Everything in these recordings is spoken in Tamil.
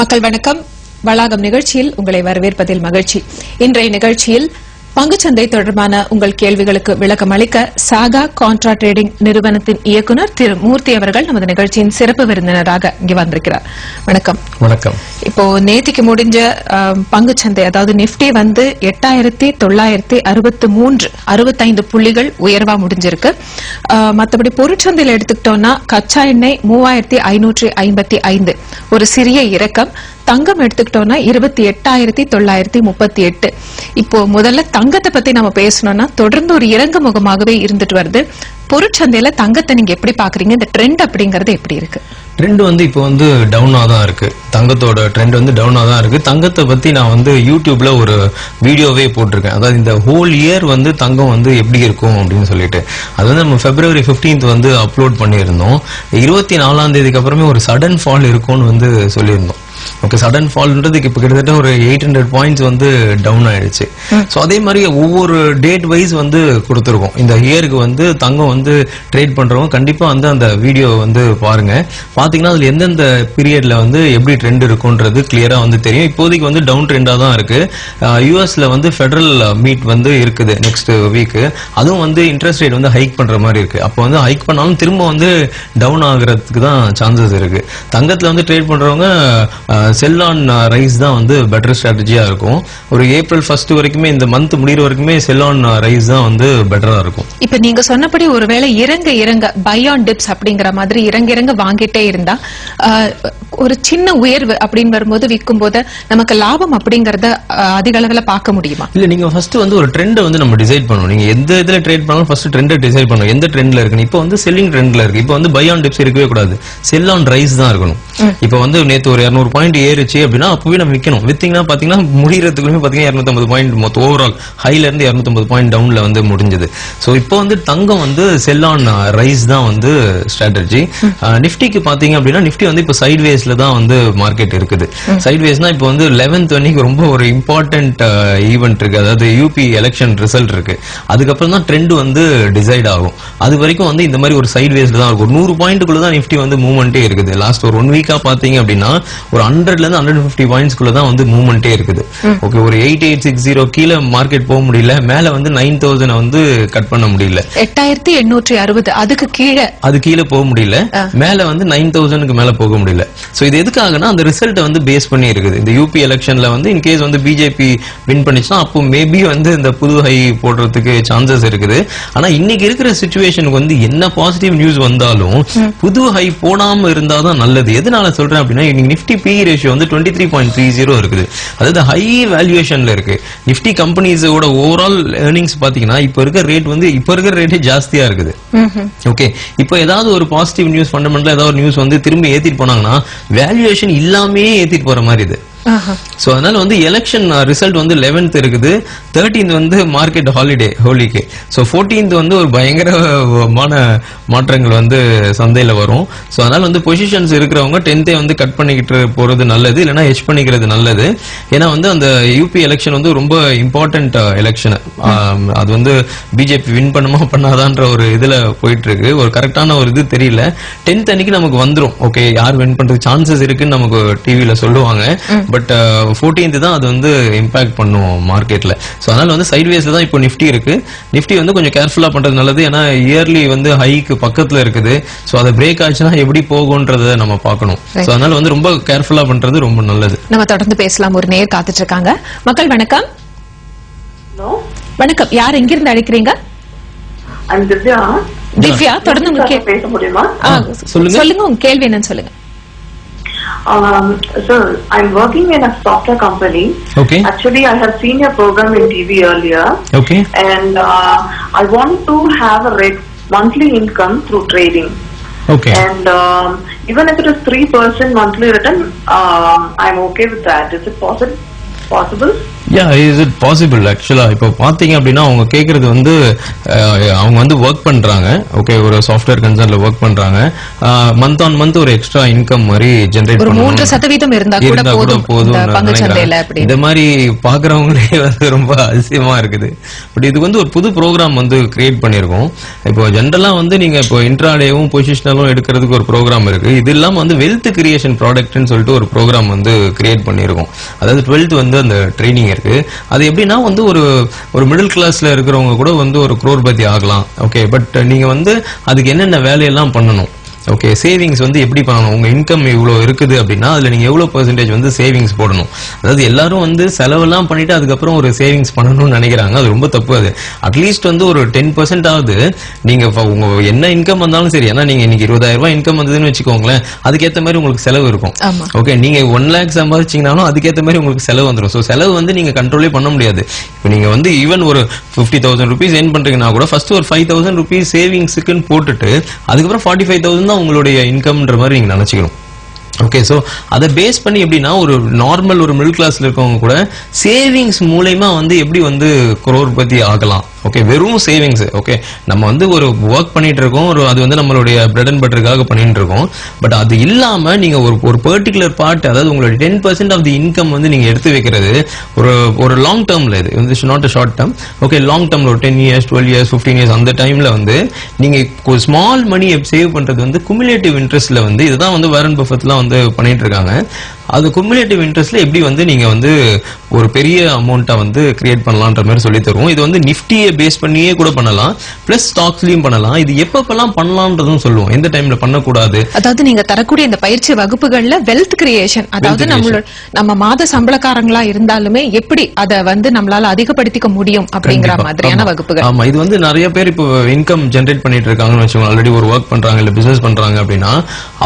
மக்கள் வணக்கம். வளாகம் நிகழ்ச்சியில் உங்களை வரவேற்பதில் மகிழ்ச்சி. இன்றைய நிகழ்ச்சியில் பங்குச்சந்தை தொடர்பான உங்கள் கேள்விகளுக்கு விளக்கம் அளிக்க சாகா கான்ட்ரா ட்ரேடிங் நிறுவனத்தின் இயக்குநர் திரு மூர்த்தி அவர்கள் நமது நிகழ்ச்சியின் சிறப்பு விருந்தினராக இங்கு வந்திருக்கிறார். வணக்கம். வணக்கம். இப்போ நேத்திக்கு முடிஞ்ச பங்குச்சந்தை அதாவது நிப்டி 8963 புள்ளிகள் உயர்வா முடிஞ்சிருக்கு. மற்றபடி பொருட்சந்தையில் எடுத்துக்கிட்டோம்னா கச்சா எண்ணெய் 3555 ஒரு சிறிய இறக்கம். தங்கம் எடுத்துக்கிட்டோம்னா 28,938. இப்போ முதல்ல தங்கத்தை பத்தி நம்ம பேசணும்னா தொடர்ந்து ஒரு இறங்கு முகமாகவே இருந்துட்டு வருது. பொருட்சந்தையில தங்கத்தை நீங்க எப்படி பாக்குறீங்க? இந்த ட்ரெண்ட் அப்படிங்கறது எப்படி இருக்கு? ட்ரெண்ட் இப்போ டவுனா தான் இருக்கு. தங்கத்தோட ட்ரெண்ட் டவுனா தான் இருக்கு. தங்கத்தை பத்தி நான் யூடியூப்ல ஒரு வீடியோவே போட்டிருக்கேன். அதாவது இந்த ஹோல் இயர் தங்கம் எப்படி இருக்கும் அப்படின்னு சொல்லிட்டு அது நம்ம February 15th அப்லோட் பண்ணியிருந்தோம். 24ஆம் தேதிக்கு அப்புறமே ஒரு சடன் ஃபால் இருக்கும்னு சொல்லியிருந்தோம். ஓகே, சடன் ஃபால்ன்றதுக்கு இப்ப கிட்டத்தட்ட ஒரு 800 பாயிண்ட்ஸ் டவுன் ஆயிடுச்சு. சோ அதே மாதிரி ஒவ்வொரு டேட் வைஸ் கொடுத்திருக்கோம். இந்த இயருக்கு தங்கம் ட்ரேட் பண்றவங்க கண்டிப்பா அந்த வீடியோ பாருங்க. பாத்தீங்கன்னா அதுல எந்தெந்த பீரியட்ல எப்படி ட்ரெண்ட் இருக்கும்ன்றது கிளியரா தெரியும். இப்போதைக்கு டவுன் ட்ரெண்டா தான் இருக்கு. யூஎஸ்ல ஃபெடரல் மீட் இருக்குது நெக்ஸ்ட் வீக். அதுவும் இன்ட்ரெஸ்ட் ரேட் ஹைக் பண்ற மாதிரி இருக்கு. அப்போ ஹைக் பண்ணாலும் திரும்ப டவுன் ஆகுறதுக்கு தான் சான்சஸ் இருக்கு. தங்கத்துல ட்ரேட் பண்றவங்க செல் ஆன் ரைஸ் தான் பெட்டர் ஸ்ட்ராட்டஜியா இருக்கும். ஒரு ஏப்ரல் 1 வரைக்குமே இந்த மந்த் முடிகிற வரைக்குமே செல் ஆன் ரைஸ் தான் பெட்டரா இருக்கும். இப்ப நீங்க சொன்னபடி ஒருவேளை இறங்க பை ஆன் டிப்ஸ் அப்படிங்கிற மாதிரி இறங்க வாங்கிட்டே இருந்தா ஒரு சின்ன உயர்வு அப்படின்னு வரும்போது விற்கும் போது நமக்கு லாபம் அப்படிங்கறத அதிக அளவுல பார்க்க முடியுமா? இல்ல, நீங்க ஃபர்ஸ்ட் ஒரு ட்ரெண்ட் நம்ம டிசைட் பண்ணணும். நீங்க எந்த இதுல ட்ரேட் பண்ணாலும் ஃபர்ஸ்ட் ட்ரெண்ட் டிசைட் பண்ணணும். எந்த ட்ரெண்ட்ல இருக்கு? இப்போ செல்லிங் ட்ரெண்ட்ல இருக்கு. இப்போ பை ஆன் டிப்ஸ் இருக்கவே கூடாது. செல் ஆன் ரைஸ் தான் இருக்கணும். இப்போ நேத்து ஒரு 200 பாயிண்ட் ஏறிச்சு அப்படின்னா அப்பவே நம்ம விற்கணும். வித்தீங்கன்னா பாத்தீங்கன்னா முடிகிறதுக்குமே பாத்தீங்கன்னா 250 பாயிண்ட் மொத்தம் ஓவரால் ஹைல இருந்து 250 பாயிண்ட் டவுன்ல முடிஞ்சது. சோ இப்போ தங்கம் செல் ஆன் ரைஸ் தான் ஸ்ட்ராட்டஜி. நிப்டிக்கு பாத்தீங்க அப்படின்னா நிப்டி இப்போ சைட் வேஸ்ல தான் மார்க்கெட் இருக்குது. சைட் வேஸ்னா இப்போ 11th அன்னைக்கு ரொம்ப ஒரு இம்பார்ட்டன்ட் ஈவென்ட் இருக்கு. அதாவது யூபி எலெக்ஷன் ரிசல்ட் இருக்கு. அதுக்கப்புறம் தான் ட்ரெண்ட் டிசைட் ஆகும். அது வரைக்கும் இந்த மாதிரி ஒரு சைட் வேஸ்ல தான் இருக்கும். 100 பாயிண்ட்டுக்குள்ள தான் நிப்டி மூவ்மெண்டே இருக்குது. லாஸ்ட் ஒரு 1 வீக்கா பாத்தீங்க அப்படின்னா ஒரு 100ல இருந்து 150 பாயிண்ட்ஸ்க்குள்ள தான் மூவ்மெண்டே இருக்குது. ஓகே, ஒரு 8860 கீழ மார்க்கெட் போக முடியல. மேல 9000 கட் பண்ண முடியல. 8860 அது கீழ போக முடியல. மேல 9000க்கு மேல போக முடியல. சோ இது எதுக்காகனா அந்த ரிசல்ட் பேஸ் பண்ணி இருக்குது. இந்த யூபி எலெக்ஷன்ல இன் கேஸ் பிஜேபி வின் பண்ணிச்சுனா அப்போ மேபி இந்த புது ஹை போடுறதுக்கு சான்சஸ் இருக்குது. ஆனா இன்னைக்கு இருக்கிற சிச்சுவேஷனுக்கு என்ன பாசிட்டிவ் நியூஸ் வந்தாலும் புது ஹை போடாம இருந்தாதான் நல்லது. எதனால சொல்றேன் அப்படின்னா நிப்டி பி ரேஷியோ 23.30 இருக்குது. அதாவது ஹை வேல்யூவேஷன்ல இருக்கு. நிப்டி கம்பெனிஸோட ஓவரால் எர்னிங்ஸ் பாத்தீங்கன்னா இப்ப இருக்கிற ரேட் இப்ப இருக்கிற ரேட்டே ஜாஸ்தியா இருக்குது. ஓகே, இப்போ ஏதாவது ஒரு பாசிட்டிவ் நியூஸ் ஃபண்டமெண்டலா ஏதாவது நியூஸ் திரும்பி ஏத்திட்டு போனாங்கன்னா வேல்யூவேஷன் இல்லாமே ஏத்திட்டு போற மாதிரி இது. சோ அதனால எலெக்ஷன் ரிசல்ட் 11th இருக்குது. 13th market holiday ஹோலிக்கு. So 14th ஒரு பயங்கரமான மாற்றங்கள் சந்தையில வரும். சோ அதனால பொசிஷன்ஸ் இருக்கிறவங்க 10th கட் பண்ணிக்கிட்டு போறது நல்லது, இல்லைன்னா ஹெட்ஜ் பண்ணிக்கிறது நல்லது. ஏன்னா அந்த யூபி எலெக்ஷன் ரொம்ப இம்பார்ட்டன்ட் எலெக்ஷன். அது பிஜேபி வின் பண்ணுமா பண்ணாதான்ற ஒரு இதுல போயிட்டு இருக்கு. ஒரு கரெக்டான ஒரு இது தெரியல. 10th அன்னைக்கு நமக்கு வந்துரும். ஓகே, யார் வின் பண்றதுக்கு சான்சஸ் இருக்குன்னு நமக்கு டிவில சொல்லுவாங்க. பட் 14th தான் அது இம்பாக்ட் பண்ணும் மார்க்கெட்ல. சோ அதனால சைட்வேஸ்ல தான் இப்போ நிப்டி இருக்கு. நிப்டி கொஞ்சம் கேர்ஃபுல்லா பண்றது நல்லது. ஏன்னா இயர்லி ஹைக்கு பக்கத்துல இருக்குது. சோ அதை பிரேக் ஆச்சுன்னா எப்படி போகும்ன்றத நம்ம பார்க்கணும். சோ அதனால ரொம்ப கேர்ஃபுல்லா பண்றது ரொம்ப நல்லது. நம்ம தொடர்ந்து பேசலாம். ஒரு நேர் காத்துட்டு இருக்காங்க. மக்கள் வணக்கம். வணக்கம், யார் எங்கிருந்து அழைக்கிறீங்க? திவ்யா, தொடர்ந்து பேச முடியுமா? சொல்லுங்க, உங்க கேள்வி என்னன்னு சொல்லுங்க. Sir, I'm working in a software company. Okay. Actually, I have seen your program in TV earlier. Okay. And I want to have a monthly income through trading. Okay. And even if it is 3% monthly return, I'm okay with that. Is it possible? Is it possible ஆக்சுவலா இப்போ பாத்தீங்க அப்படின்னா அவங்க கேக்குறது வந்து அவங்க வந்து ஒர்க் பண்றாங்க, ஓகே, ஒரு சாஃப்ட்வேர் கன்சர்ன்ல ஒர்க் பண்றாங்க, மந்த் ஆன் மந்த் ஒரு எக்ஸ்ட்ரா இன்கம் மாதிரி ஜெனரேட் பண்ணணும், 3% இருந்தா கூட போதும் பங்குச்சந்தையில. இந்த மாதிரி பாக்குறவங்களே வந்து ரொம்ப அதிசயமா இருக்குது. பட் இது வந்து ஒரு புது ப்ரோக்ராம் வந்து கிரியேட் பண்ணிருக்கோம். இப்போ ஜென்ரலா வந்து நீங்க இப்போ இன்ட்ராடேவும் பொசிஷனலும் எடுக்கிறதுக்கு ஒரு ப்ரோக்ராம் இருக்கு. இது இல்லாம வந்து வெல்த் கிரியேஷன் ப்ராடக்ட்னு சொல்லிட்டு ஒரு ப்ரோக்ராம் வந்து கிரியேட் பண்ணிருக்கோம். அதாவது 12th வந்து அந்த ட்ரைனிங் இருக்கு. அது எப்படின்னா வந்து ஒரு மிடில் கிளாஸ்ல இருக்கிறவங்க கூட வந்து ஒரு crorepati ஆகலாம், ஓகே. பட் நீங்க வந்து அதுக்கு என்னென்ன வேலையெல்லாம் பண்ணணும், ஓகே, சேவிங்ஸ் வந்து எப்படி பண்ணணும், உங்க இன்கம் இவ்வளவு இருக்குது அப்படின்னா அதுல நீங்க எவ்வளவு பெர்சன்டேஜ் வந்து சேவிங்ஸ் போடணும். அதாவது எல்லாரும் வந்து செலவெல்லாம் பண்ணிட்டு அதுக்கப்புறம் ஒரு சேவிங்ஸ் பண்ணணும்னு நினைக்கிறாங்க, அது ரொம்ப தப்பு. அது அட்லீஸ்ட் வந்து ஒரு 10% ஆகுது நீங்க உங்க என்ன இன்கம் வந்தாலும் சரி, ஏன்னா நீங்க இன்னைக்கு 20,000 ரூபாய் இன்கம் வந்ததுன்னு வச்சுக்கோங்களேன், அதுக்கேற்ற மாதிரி உங்களுக்கு செலவு இருக்கும், ஓகே. நீங்க 1 lakh சம்பாதிச்சீங்கன்னாலும் அதுக்கேற்ற மாதிரி உங்களுக்கு செலவு வந்துடும். ஸோ செலவு வந்து நீங்க கண்ட்ரோலே பண்ண முடியாது. இப்போ நீங்க வந்து ஈவன் ஒரு 50,000 rupees ஏர்ன் பண்றீங்கன்னா கூட ஃபர்ஸ்ட் ஒரு 5,000 rupees சேவிங்ஸுக்குன்னு போட்டுட்டு அதுக்கப்புறம் 45,000 தான் உங்களுடைய இன்கம்ன்ற மாதிரி நீங்க நினைச்சுக்கணும், ஓகே. சோ அதை பேஸ் பண்ணி எப்படின்னா ஒரு நார்மல் ஒரு மிடில் கிளாஸ்ல இருக்கவங்க கூட சேவிங்ஸ் மூலமா வந்து எப்படி வந்து crorepati ஆகலாம், ஓகே. வெறும் சேவிங்ஸ், ஓகே. நம்ம வந்து ஒரு ஒர்க் பண்ணிட்டு இருக்கோம், அது வந்து நம்மளுடைய பிரெட் அண்ட் பட்டருக்காக பண்ணிட்டு இருக்கோம். பட் அது இல்லாம நீங்க ஒரு பர்டிகுலர் பார்ட், அதாவது உங்களுடைய 10% ஆஃப் தி இன்கம் வந்து நீங்க எடுத்து வைக்கிறது ஒரு லாங் டேர்ம்ல, இது வந்து not a short term, okay. Long டேர்ம்ல ஒரு 10 years 12 years 15 years அந்த டைம்ல வந்து நீங்க ஒரு ஸ்மால் மணி சேவ் பண்றது வந்து குமுலேட்டிவ் இன்ட்ரெஸ்ட்ல வந்து இதுதான் வந்து வாரன் பஃபெட்லாம் வந்து பண்ணிட்டு இருக்காங்க. அது குமுலேட்டிவ் இன்ட்ரெஸ்ட்ல எப்படி வந்து நீங்க வந்து ஒரு பெரிய அமௌண்ட்டை வந்து கிரியேட் பண்ணலாம்ன்ற மாதிரி சொல்லி தருவோம். இது வந்து நிஃப்டியை பேஸ் பண்ணியே கூட பண்ணலாம், பிளஸ் ஸ்டாக்ஸ்லயும் பண்ணலாம். இது எப்பப்பெல்லாம் பண்ணலாம்ன்றதும் சொல்லுவோம், எந்த டைம்ல பண்ணக்கூடாது. அதாவது நீங்க தரக்கூடிய இந்த பயிற்சி வகுப்புகள்ல வெல்த் கிரியேஷன், அதாவது நம்ம மாத சம்பளக்காரங்களா இருந்தாலுமே எப்படி அதை வந்து நம்மளால அதிகப்படுத்திக்க முடியும் அப்படிங்கிற மாதிரியான வகுப்புகள். ஆமா, இது வந்து நிறைய பேர் இப்போ இன்கம் ஜெனரேட் பண்ணிட்டு இருக்காங்கன்னு வச்சுக்கோங்க, ஆல்ரெடி ஒரு ஒர்க் பண்றாங்க இல்ல பிசினஸ் பண்றாங்க அப்படின்னா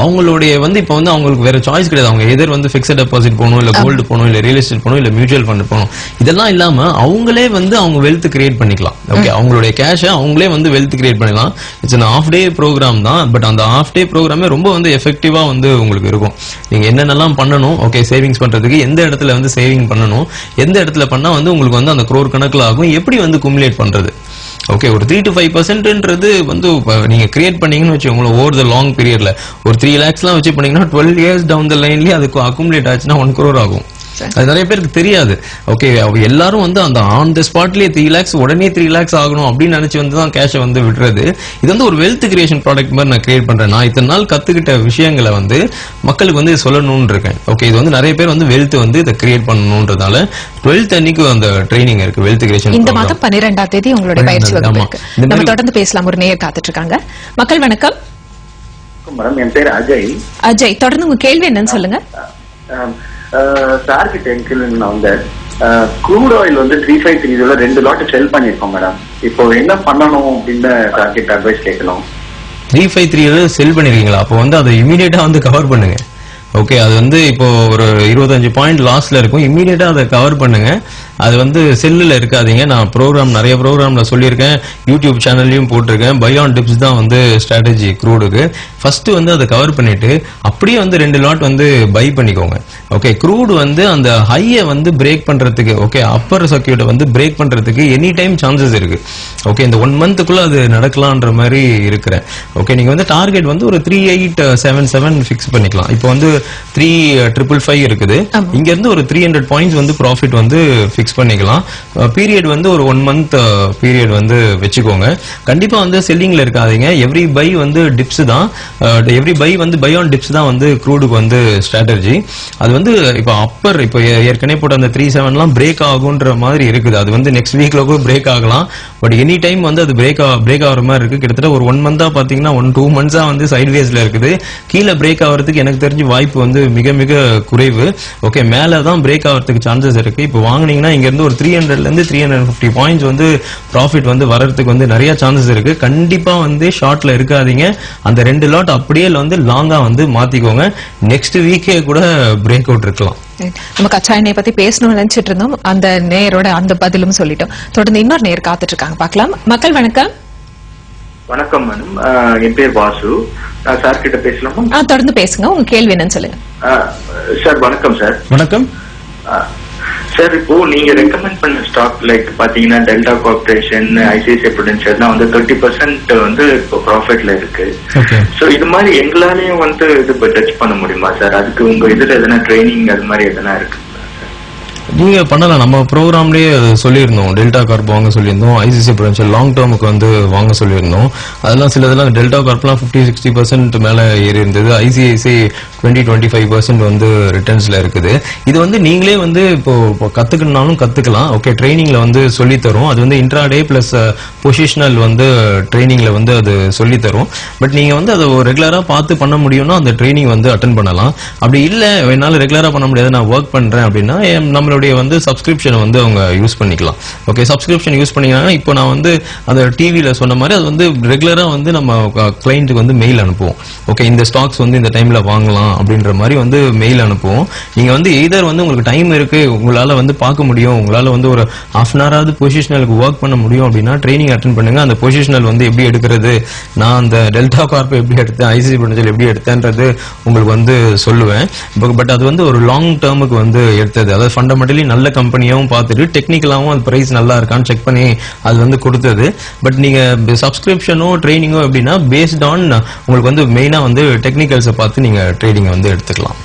அவங்களுடைய வந்து இப்போ வந்து அவங்களுக்கு வேற சாய்ஸ் கிடையாது. அவங்க எதிர் வந்து பிக்ஸட் டெபாசிட் போகணும், இல்ல கோல்டு போகணும், இல்ல ரியல் எஸ்டேட் போகணும், இல்ல மியூச்சுவல் ஃபண்ட் போகணும். இதெல்லாம் இல்லாம அவங்களே வந்து அவங்க வெல்த் கிரியேட் பண்ணிக்கலாம், ஓகே. அவங்களுடைய கேஷை அவங்களே வந்து வெல்த் கிரியேட் பண்ணிக்கலாம். It's an half day programme தான். பட் அந்த half day ப்ரோக்ராமே ரொம்ப வந்து எஃபெக்டிவா வந்து உங்களுக்கு இருக்கும். நீங்க என்னென்னலாம் பண்ணணும், ஓகே, சேவிங்ஸ் பண்றதுக்கு எந்த இடத்துல வந்து சேவிங் பண்ணணும், எந்த இடத்துல பண்ணா வந்து உங்களுக்கு வந்து அந்த crore கணக்குல ஆகும், எப்படி வந்து குமுலேட் பண்றது, ஓகே. ஒரு 3 to 5% வந்து நீங்க கிரியேட் பண்ணீங்கன்னு வச்சுக்கோங்க, ஓவர் த லாங் பீரியட்ல ஒரு 3 lakhs வச்சு பண்ணீங்கன்னா 12 years டவுன் த லைன்லயே அதுக்கு அக்குமுலேட் ஆச்சுன்னா 1 crore ஆகும். அது நிறைய பேருக்கு தெரியாது, ஓகே. எல்லாரும் வந்து அந்த ஆன் த ஸ்பாட்லயே 3 lakhs உடனே 3 lakhs ஆகணும் அப்படின்னு நினைச்சு வந்து தான் கேஷை வந்து விடுறது. இது வந்து ஒரு வெல்த் கிரியேஷன் ப்ராடக்ட் மாதிரி நான் கிரியேட் பண்றேன். நான் இத்தனை நாள் கத்துக்கிட்ட விஷயங்களை வந்து மக்களுக்கு வந்து சொல்லணும்னு இருக்கேன், ஓகே. இது வந்து நிறைய பேர் வந்து வெல்த் வந்து இதை கிரியேட் பண்ணணும்ன்றதால 12th அன்னைக்கு அந்த ட்ரைனிங் இருக்கு, வெல்த் கிரியேஷன். இந்த மாதம் 12ஆம் தேதி உங்களுடைய பயிற்சி வகுப்பு இருக்கு. நம்ம தொடர்ந்து பேசலாம். ஒரு நேயர் காத்துட்டு இருக்காங்க. மக்கள் வணக்கம். மேடம், என் பேர் அஜய். அஜய், தொடர்ந்து உங்க கேள்வி என்னன்னு சொல்லுங்க. சார் கிட்ட நான் வந்து க்ரூட் ஆயில் வந்து 353 2 லாட் செல் பண்ணிருக்கோம் மேடம். இப்போ என்ன பண்ணணும் அப்படின்னு சார் கிட்ட அட்வைஸ் கேட்கணும். 353 செல் பண்ணிருக்கீங்களா? அப்போ வந்து அதை இமீடியட்டா வந்து கவர் பண்ணுங்க, ஓகே. அது வந்து இப்போ ஒரு 25 பாயிண்ட் லாஸ்ல இருக்கும், இமீடியட்டா அதை கவர் பண்ணுங்க. அது வந்து செல்லுல இருக்காதீங்க. நான் நிறைய ப்ரோக்ராம்ல சொல்லியிருக்கேன், யூடியூப் சேனல்லையும் போட்டிருக்கேன். பை ஆன் டிப்ஸ் தான் வந்து ஸ்ட்ராட்டஜி க்ரூடுக்கு. ஃபர்ஸ்ட் வந்து அதை கவர் பண்ணிட்டு அப்படியே வந்து 2 லாட் வந்து பை பண்ணிக்கோங்க, ஓகே. க்ரூட் வந்து அந்த ஹையை வந்து பிரேக் பண்றதுக்கு, ஓகே, அப்பர் சர்க்கியூட்டை வந்து பிரேக் பண்றதுக்கு எனி டைம் சான்சஸ் இருக்கு, ஓகே. இந்த 1 monthக்குள்ள அது நடக்கலான்ற மாதிரி இருக்கிறேன், ஓகே. நீங்க வந்து டார்கெட் வந்து ஒரு 3877 ஃபிக்ஸ் பண்ணிக்கலாம். இப்போ வந்து 3555 இருக்குது, இங்க இருந்து ஒரு 300 பாயிண்ட்ஸ் வந்து ப்ராஃபிட் வந்து ஃபிக்ஸ் பண்ணிக்கலாம். பீரியட் வந்து ஒரு 1 month பீரியட் வந்து வச்சுக்கோங்க. கண்டிப்பா வந்து செல்லிங்ல இருக்காதீங்க. எவ்ரி பை வந்து டிப்ஸ் தான், எவ்ரி பை வந்து பை ஆன் டிப்ஸ் தான் வந்து க்ரூடுக்கு வந்து ஸ்ட்ராட்டஜி. அது வந்து இப்போ அப்பர் இப்போ ஏற்கனவே போட்ட அந்த 37 பிரேக் ஆகுன்ற மாதிரி இருக்குது. அது வந்து நெக்ஸ்ட் வீக்ல கூட பிரேக் ஆகலாம். பட் எனி டைம் வந்து அது பிரேக் ஆகிற மாதிரி இருக்கு. கிட்டத்தட்ட ஒரு 1 month பாத்தீங்கன்னா 1-2 months வந்து சைட்வேஸ்ல இருக்குது. கீழே பிரேக் ஆகிறதுக்கு எனக்கு தெரிஞ்சு வாய்ப்பு வந்து மிக மிக குறைவு, ஓகே. மேல தான் பிரேக் ஆகிறதுக்கு சான்சஸ் இருக்கு. இப்போ வாங்கினீங்கன்னா இங்க இருந்து ஒரு 300ல இருந்து 350 பாயிண்ட்ஸ் வந்து ப்ராஃபிட் வந்து வரதுக்கு வந்து நிறைய சான்சஸ் இருக்கு. கண்டிப்பா வந்து ஷார்ட்ல இருக்காதீங்க. அந்த 2 லாட் அப்படியே வந்து லாங்கா வந்து மாத்திக்கோங்க. நெக்ஸ்ட் வீக்கே கூட பிரேக் அவுட் இருக்கலாம். நம்ம கச்சா எண்ணெய் பத்தி பேசணும்னு நினைச்சிட்டு இருந்தோம். அந்த நேயரோட அந்த பதிலும் சொல்லிட்டோம். தொடர்ந்து இன்னொரு நேயர் காத்துட்டு இருக்காங்க, பார்க்கலாம். மக்கள் வணக்கம். வணக்கம் மேடம், என் பேர் வாசு. சார் கிட்ட பேசலாமா? தொடர்ந்து பேசுங்க, உங்க கேள்வி என்னன்னு சொல்லுங்க. சார் வணக்கம். சார் வணக்கம் சார் இப்போ நீங்க ரெக்கமெண்ட் பண்ண ஸ்டாக் லைக் பாத்தீங்கன்னா டெல்டா கார்பரேஷன், ஐசிஐசிஐ ப்ரூடென்ஷியல் வந்து 30% வந்து இப்போ ப்ராஃபிட்ல இருக்கு. சோ இது மாதிரி எங்களாலையும் வந்து இது டச் பண்ண முடியுமா சார்? அதுக்கு உங்க இதுல எதனா ட்ரைனிங் அது மாதிரி எதனா இருக்கு? நீங்க பண்ணலாம். நம்ம ப்ரோக்ராம்லயே சொல்லியிருந்தோம், டெல்டா கார்ப் வாங்க சொல்லியிருந்தோம், ஐசிஐசிஐ ப்ரூடென்ஷியல் லாங் டேர்முக்கு வந்து வாங்க சொல்லியிருந்தோம். அதெல்லாம் சிலதெல்லாம் டெல்டா கார்ப்லாம் 50-60% மேல ஏறி இருந்தது. ஐசிஐசிஐ 20-25% வந்து ரிட்டர்ன்ஸ்ல இருக்குது. இது வந்து நீங்களே வந்து இப்போ கத்துக்கணும்னாலும் கத்துக்கலாம். ஓகே, ட்ரைனிங்ல வந்து சொல்லி தரும். அது வந்து இன்ட்ராடே பிளஸ் பொசிஷனல் வந்து ட்ரைனிங்ல வந்து அது சொல்லி தரும். பட் நீங்க வந்து அதை ரெகுலரா பார்த்து பண்ண முடியும்னா அந்த ட்ரைனிங் வந்து அட்டன் பண்ணலாம். அப்படி இல்ல என்னால ரெகுலரா பண்ண முடியாது, நான் ஒர்க் பண்றேன் அப்படின்னா நம்மளுடைய வந்து சப்ஸ்கிரிப்ஷன் வந்து அவங்க யூஸ் பண்ணிக்கலாம். ஓகே, சப்ஸ்கிரிப்ஷன் யூஸ் பண்ணிக்கலாம். இப்போ நான் வந்து அந்த டிவில சொன்ன மாதிரி அது வந்து ரெகுலரா வந்து நம்ம கிளைண்ட்டுக்கு வந்து மெயில் அனுப்புவோம். ஓகே, இந்த ஸ்டாக்ஸ் வந்து இந்த டைம்ல வாங்கலாம் அப்படின்ற மாதிரி வந்து மெயில் அனுப்புவோம். நீங்க வந்து எய்தர் வந்து உங்களுக்கு டைம் இருக்கு, உங்களால வந்து பார்க்க முடியும், உங்களால வந்து ஒரு half an hour ஆவது பொசிஷனலுக்கு ஒர்க் பண்ண முடியும் அப்படின்னா ட்ரைனிங் அட்டென்ட் பண்ணுங்க. அந்த பொசிஷனல் வந்து எப்படி எடுக்கிறது, நான் அந்த டெல்டா கார்ப் எப்படி எடுத்தேன், ஐசிஐசிஐ ப்ரூடென்ஷியல் எப்படி எடுத்தேன்றது உங்களுக்கு வந்து சொல்லுவேன். பட் அது வந்து ஒரு லாங் டேர்முக்கு வந்து எடுத்தது. அதாவது ஃபண்டமெண்டலி நல்ல கம்பெனியாவும் பார்த்துட்டு டெக்னிக்கலாவும் அது பிரைஸ் நல்லா இருக்கான்னு செக் பண்ணி அது வந்து கொடுத்தது. பட் நீங்க சப்ஸ்கிரிப்ஷனோ ட்ரைனிங்கோ எப்படின்னா பேஸ்ட் ஆன் உங்களுக்கு வந்து மெயினா வந்து டெக்னிக்கல்ஸை பார்த்து நீங்க ட்ரேடிங் வந்து எடுத்துக்கலாம்.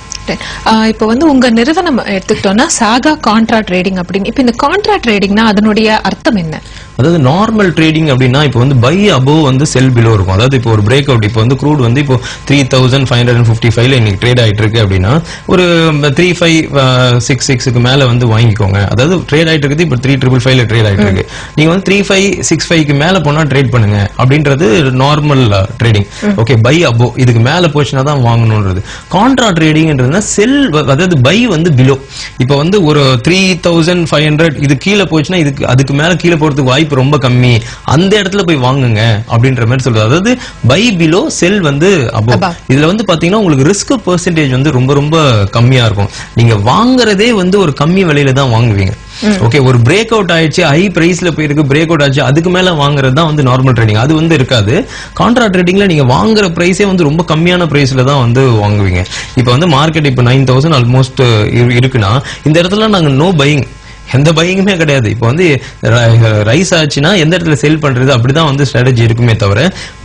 இப்போ வந்து உங்க நிறுவனம் எடுத்துக்கிட்டோம்னா சாகா கான்ட்ரா ட்ரேடிங் அப்படின்னு. இப்போ இந்த கான்ட்ரா ட்ரேடிங்னா அதனுடைய அர்த்தம் என்ன? அதாவது நார்மல் ட்ரேடிங் அப்படின்னா இப்போ வந்து பை அபோவ் வந்து செல் பிலோ இருக்கும். அதாவது இப்போ ஒரு பிரேக் அவுட், இப்போ வந்து க்ரூட் வந்து இப்போ 3555 இன்னைக்கு ட்ரேட் ஆயிட்டு இருக்கு அப்படின்னா ஒரு 3566க்கு மேல வந்து வாங்கிக்கோங்க. அதாவது ட்ரேட் ஆயிட்டு இருக்குது இப்போ 3555 ட்ரேட் ஆயிட்டு இருக்கு. நீங்க வந்து 3565க்கு மேல போனா ட்ரேட் பண்ணுங்க அப்படின்றது normal trading. Okay, by above இதுக்கு மேல போச்சுன்னா தான் வாங்கணும்ன்றது. கான்ட்ரா ட்ரேடிங்ன்றதுனா செல், அதாவது பை வந்து பிலோ. இப்போ வந்து ஒரு 3500 இது கீழே போச்சுன்னா இதுக்கு அதுக்கு மேல கீழே போறதுக்கு வாய்ப்பு ரொம்ப கம்மி, அந்த இடத்துல போய் வாங்குங்க அப்படின்ற மாதிரி சொல்றது. அதாவது பை பிலோ செல் வந்து அபோவ். இதுல வந்து பாத்தீங்கன்னா உங்களுக்கு ரிஸ்க் பெர்சன்டேஜ் வந்து ரொம்ப ரொம்ப கம்மியா இருக்கும். நீங்க வாங்குறதே வந்து ஒரு கம்மி விலையில தான் வாங்குவீங்க. ஓகே, ஒரு பிரேக் அவுட் ஆயிடுச்சு, ஹை பிரைஸ்ல போயிருக்கு, பிரேக் அவுட் ஆச்சு, அதுக்கு மேல வாங்குறது தான் வந்து நார்மல் ட்ரேடிங். அது வந்து இருக்காது. கான்ட்ரா ட்ரேடிங்ல நீங்க வாங்குற பிரைஸே வந்து ரொம்ப கம்மியான பிரைஸ்ல தான் வந்து வாங்குவீங்க. இப்போ வந்து மார்க்கெட் இப்போ 9000 ஆல்மோஸ்ட் இருக்குன்னா இந்த இடத்துல நாங்க நோ பையிங், எந்த பையிங்குமே கிடையாது. இப்போ வந்து ரைஸ் ஆச்சுன்னா எந்த இடத்துல செல் பண்றது அப்படிதான் வந்து ஸ்ட்ராட்டஜி இருக்குமே தவிர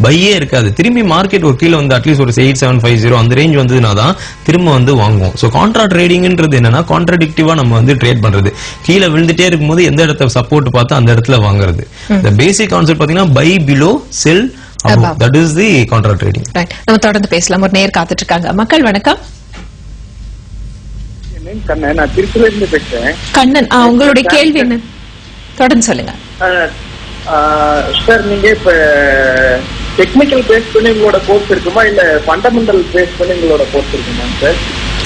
பையே இருக்காது. திரும்பி மார்க்கெட் ஒரு கீழே வந்து அட்லீஸ்ட் ஒரு 8750 அந்த ரேஞ்ச் வந்ததுனா தான் திரும்ப வந்து வாங்குவோம். ஸோ கான்ட்ரா ட்ரேடிங்ன்றது என்னன்னா கான்ட்ராடிக்டிவா நம்ம வந்து ட்ரேட் பண்றது. கீழே விழுந்துட்டே இருக்கும்போது எந்த இடத்துல சப்போர்ட் பார்த்து அந்த இடத்துல வாங்குறது. இந்த பேசிக் கான்செப்ட் பாத்தீங்கன்னா buy below sell above. That is the contra trading. Right. நம்ம தொடர்ந்து பேசலாம். ஒரு நேர் காத்துட்டு இருக்காங்க. மக்கள் வணக்கம். கண்ணன், நான் திருச்சியில இருந்து பேசுறேன். கண்ணன், உங்களுடைய கேள்வி என்ன? தொடர்ந்து சொல்லுங்க. சார், நீங்க இப்ப டெக்னிக்கல் பேஸ் பண்ணி உங்களோட கோர்ஸ் இருக்குமா இல்ல ஃபண்டமெண்டல் பேஸ் பண்ணி உங்களோட கோர்ஸ் இருக்குமா சார்?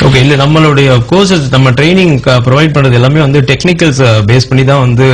ஓகே, இல்ல நம்மளுடைய கோர்சஸ் நம்ம ட்ரைனிங் ப்ரொவைட் பண்றது எல்லாமே வந்து டெக்னிக்கல்ஸ் பேஸ் பண்ணி தான் வந்து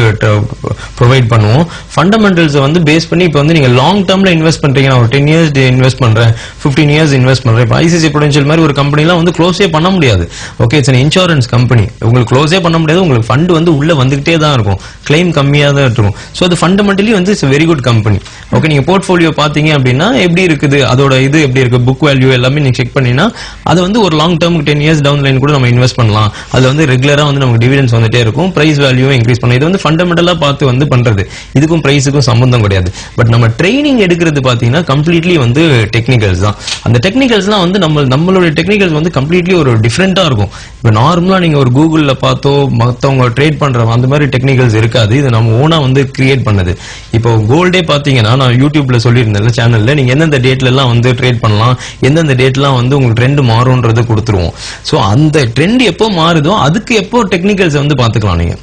ப்ரொவைட் பண்ணுவோம். ஃபண்டமெண்டல்ஸ் வந்து பேஸ் பண்ணி இப்போ வந்து நீங்க லாங் டேர்ம்ல இன்வெஸ்ட் பண்றீங்க, நான் ஒரு 10 years இன்வெஸ்ட் பண்றேன், 15 years இன்வெஸ்ட் பண்றேன். இப்போ ஐசிஐசிஐ ப்ரூடென்ஷியல் மாதிரி ஒரு கம்பெனிலாம் வந்து க்ளோஸே பண்ண முடியாது. ஓகே, இட்ஸ் இன்சூரன்ஸ் கம்பெனி, உங்களுக்கு க்ளோஸே பண்ண முடியாது. உங்களுக்கு ஃபண்ட் வந்து உள்ள வந்துகிட்டே தான் இருக்கும், கிளைம் கம்மியா தான் இருக்கும். ஸோ அது ஃபண்டமெண்டலி வந்து it's very good company. Okay, நீங்க போர்ட்ஃபோலியோ பாத்தீங்க அப்படின்னா எப்படி இருக்குது, அதோட இது எப்படி இருக்கு, புக் வேல்யூ எல்லாமே நீங்க செக் பண்ணீங்கன்னா அது வந்து ஒரு லாங் டேர்முக்கு 10 years டவுன் லைன் கூட நம்ம இன்வெஸ்ட் பண்ணலாம். அதுல வந்து ரெகுலரா வந்து நமக்கு டிவிடெண்ட்ஸ் வந்துட்டே இருக்கும், பிரைஸ் வேல்யூ இன்க்ரீஸ் பண்ணலாம். இது வந்து ஃபண்டமெண்டலா பார்த்து வந்து பண்றது. இதுக்கும் பிரைஸுக்கும் சம்பந்தம் கிடையாது. பட் நம்ம ட்ரைனிங் எடுக்கிறது பாத்தீங்கன்னா கம்ப்ளீட்லி வந்து டெக்னிக்கல்ஸ் தான். அந்த டெக்னிக்கல்ஸ்லாம் வந்து நம்மளுடைய டெக்னிக்கல்ஸ் வந்து கம்ப்ளீட்லி ஒரு டிஃப்ரெண்டா இருக்கும். இப்போ நார்மலா நீங்க ஒரு கூகுள்ல பார்த்தோ மத்தவங்க ட்ரேட் பண்ற அந்த மாதிரி டெக்னிக்கல்ஸ் இருக்காது. இது நம்ம ஓனா வந்து கிரியேட் பண்ணது. இப்போ கோல்டே பாத்தீங்கன்னா நான் யூடியூப்ல சொல்லியிருந்தேன் சேனல்ல, நீங்க எந்தெந்த டேட்ல எல்லாம் வந்து ட்ரேட் பண்ணலாம், எந்தெந்த டேட்லாம் வந்து உங்களுக்கு ட்ரெண்ட் மாறும்ன்றது கொடுத்துருவோம். சோ அந்த ட்ரெண்ட் எப்போ மாறுதோ அதுக்கு எப்போ டெக்னிக்கல்ஸ் வந்து பாத்துக்கலாம் நீங்க.